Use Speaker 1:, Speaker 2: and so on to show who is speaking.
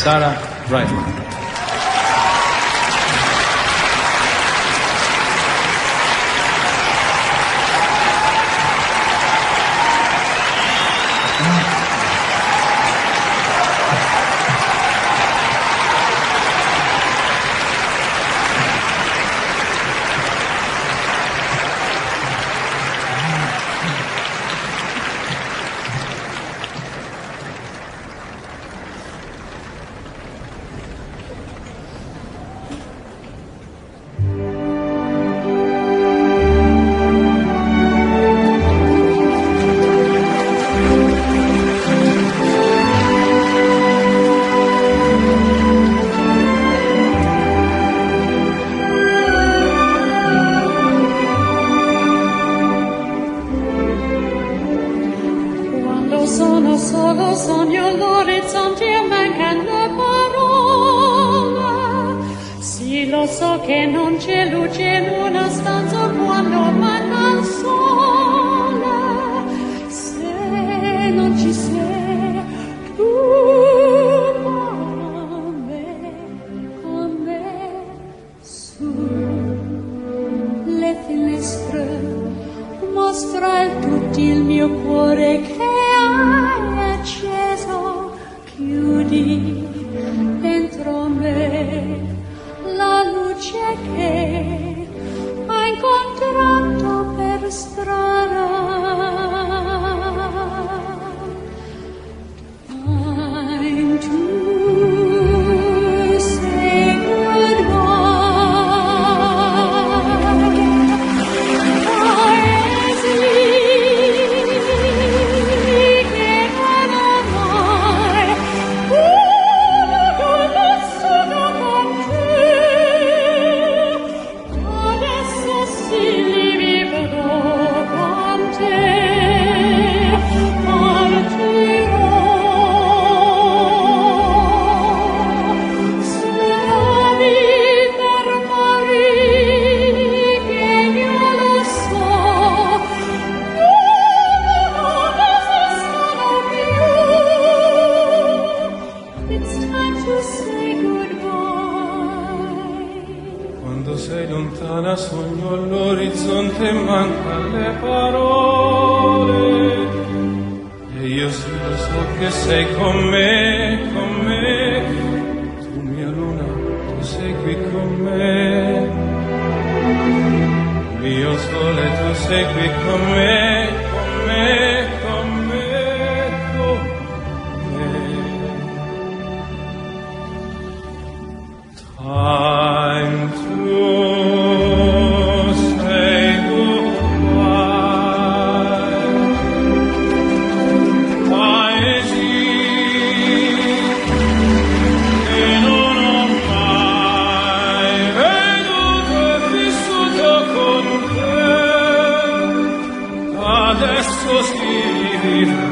Speaker 1: Sarah Brightman.
Speaker 2: Sono solo sogno l'orizzonte e mancano le parole. Sì, lo so che non c'è luce in una stanza quando manca il sole. Se non ci sei tu con me su le finestre mostra tutto il mio cuore che hai acceso, chiudi dentro me la luce che hai incontrato per strada. Time to say
Speaker 3: Quando sei lontana sogno all'orizzonte e mancano le parole. E io sì lo so che sei con me, tu mia luna, tu sei qui con me. Mio sole, tu sei qui con me, con me. Time to say goodbye. Paesi che non ho mai veduto e vissuto con te, adesso si vivrà.